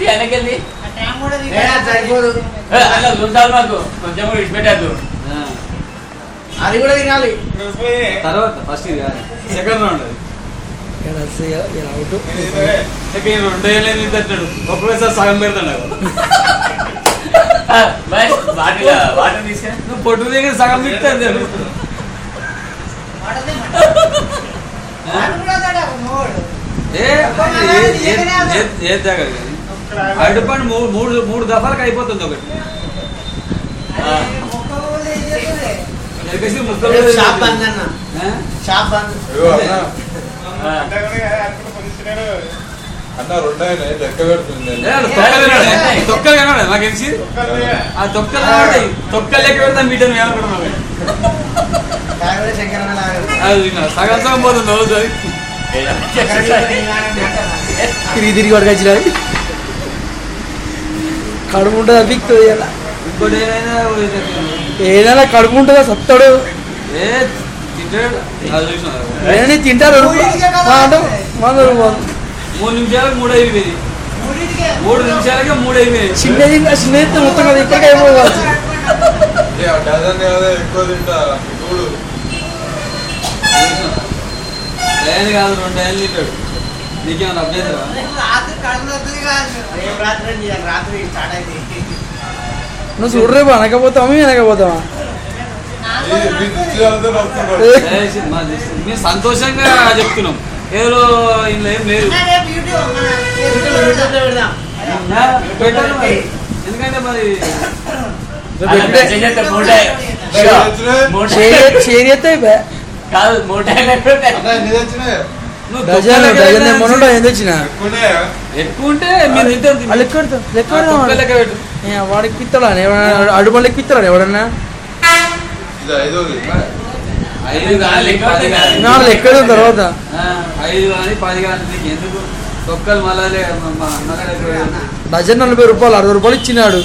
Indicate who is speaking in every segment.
Speaker 1: వెనకెళ్ళి
Speaker 2: సరిపోదు
Speaker 1: అలా చూసాలి మాకు కొంచెం కూడా ఇచ్చిపెట్టద్దు.
Speaker 2: అది కూడా తినాలి
Speaker 3: తర్వాత ఫస్ట్ ఇది సెకండ్ రౌండ్ అది సెకండ్ 2 ఏళ్ళు తింటాడు ఒక్కసారి సగం పెడతాడు.
Speaker 1: వాటర్ తీసుకుని
Speaker 3: నువ్వు పొట్టు దగ్గర సగం తింటే ఏది తాగదు కానీ అడ్డుపండు మూడు దఫాలకు అయిపోతుంది ఒకటి. ముక్కలు తొక్కలు కనబడదు నాకు తెలిసి ఆ తొక్కలు కనబడతాయి. తొక్కలు లెక్క పెడతాను మీటర్ ఏమనుకుంటున్నావు సగం సగం పోతుంది అవుతుంది.
Speaker 2: తిరిగి పట్టుకొచ్చిన కడుపు ఉంటుందా బిక్తుంది ఇలా
Speaker 3: ఇంకోటి
Speaker 2: ఏదైనా కడుపు ఉంటుందా సత్తాడు
Speaker 3: తింటాడు
Speaker 2: ఏదైనా తింటారు అంటే
Speaker 3: 3 నిమిషాలకు 3 అయిపోయింది 3 నిమిషాలకే 3 అయిపోయింది.
Speaker 2: చిన్నది చిన్నది మొత్తం కదా ఇప్పటికే అయిపోవచ్చు.
Speaker 3: లైన్ కాదు 2 లైన్లు తింటాడు. నీకేమన్నా అభ్యర్థరా
Speaker 2: నువ్వు చూడు రేపు అనకపోతావా వెనకపోతావా
Speaker 3: మేము సంతోషంగా చెప్తున్నాం. ఏదో ఇంట్లో ఏం లేదు పెట్టాలి మరి. ఎందుకంటే మరి
Speaker 1: కాదు
Speaker 3: ఎక్కువ ఉంటే మేము తింటాం. లెక్క పెట్టు
Speaker 2: వాడికి పిత్తడా అడుగు లెక్క పిత్తడా ఎవడన్నా
Speaker 3: 5 కానీ 10 కానీ
Speaker 2: లెక్క తర్వాత
Speaker 3: 5 కానీ 10 కానీ నీకు ఎందుకు తొక్కలు మళ్ళీ
Speaker 2: డజన్ 40 రూపాయలు 60 రూపాయలు ఇచ్చినాడు.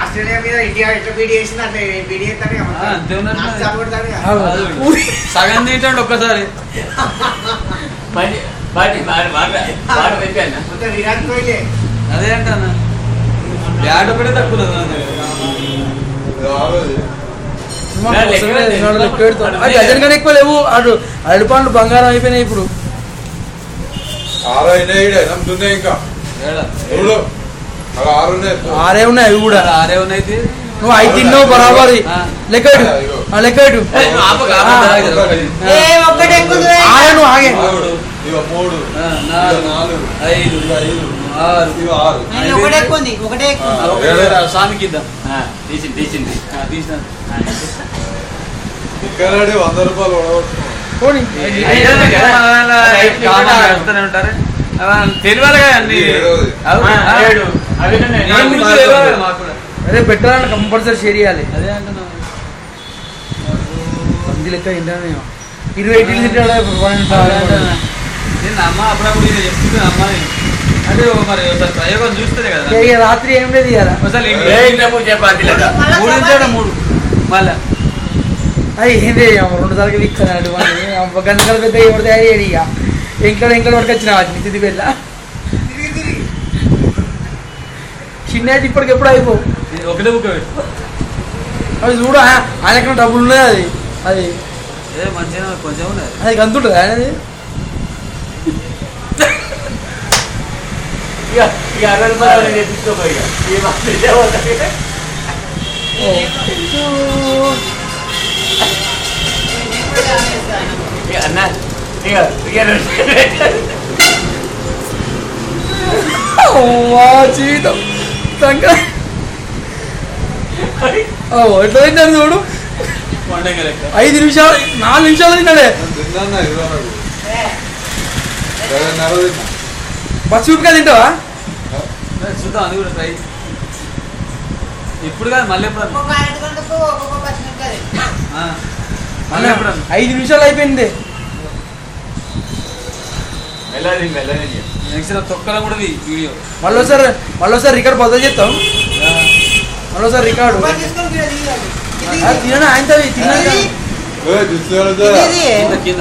Speaker 4: ఆస్ట్రేలియా మీద ఇండియా ఎట్లా బీడీ చేసింది అంటే బీడీ
Speaker 3: సగం తింటాడు ఒక్కసారి. అదే అంటానా బ్యాట్ ఒకటే తక్కువ
Speaker 2: డజన్ కానీ ఎక్కువ లేవు. అరటి పండ్లు బంగారం అయిపోయినాయి ఇప్పుడు. 6 ఉన్నాయి అవి కూడా.
Speaker 3: 6 ఉన్నాయి.
Speaker 2: నువ్వు 5 తిన్నావు బరాబరి. లెక్కడు లెక్కడు నువ్వు ఆగే
Speaker 3: 6 స్వామికి ఇద్దాం. తీసింది ఉంటారు తెలియాలి కదా అన్ని.
Speaker 2: అదే పెట్టాలని కంపల్సరీ షేర్ చేయాలి.
Speaker 3: అదే అంటున్నా
Speaker 2: 10 లెక్క తింటాను 20 ఇడ్లీ తింటాడు.
Speaker 3: నేను అమ్మ అప్పుడప్పుడు చెప్తుంది అమ్మ అంటే మరి ప్రయోగం చూస్తుంది కదా.
Speaker 2: రాత్రి ఏం లేదు ఇవ్వాలి
Speaker 3: అసలు 3 మళ్ళా
Speaker 2: అది ఏంటి 2 సార్లు ఇస్తాడు గంటల పెద్ద ఎవరు తయారు చేయడు. ఇక ఇంకా పట్టుకొచ్చిన వాటిని తిది వెళ్ళ చిన్న ఇప్పటికి ఎప్పుడు అయిపో
Speaker 3: ఒకటే బుక్
Speaker 2: అది చూడు ఆయనకన్నా డబ్బులు ఉన్నాయి. అది అది
Speaker 3: మంచిగా కొంచెం ఉన్నది.
Speaker 2: అది అంత ఉంటుంది ఆయనది.
Speaker 1: అన్నా
Speaker 2: జీవితం ఎట్లా తింటాను చూడు. 5 నిమిషాలు 4 నిమిషాలు తిన్నాడే. బస్ చూపుగా తింటావా
Speaker 3: చూద్దాం. అది కూడా ట్రై ఇప్పుడు కాదు మళ్ళీ ఎప్పుడు
Speaker 2: 5 నిమిషాలు అయిపోయింది.
Speaker 3: నెక్స్ట్ తొక్కల కూడా వీడియో
Speaker 2: మళ్ళీసారి రికార్డు బదులు చేస్తాం. మళ్ళీసారి రికార్డు తిన ఆయన తిన్నా
Speaker 3: కింద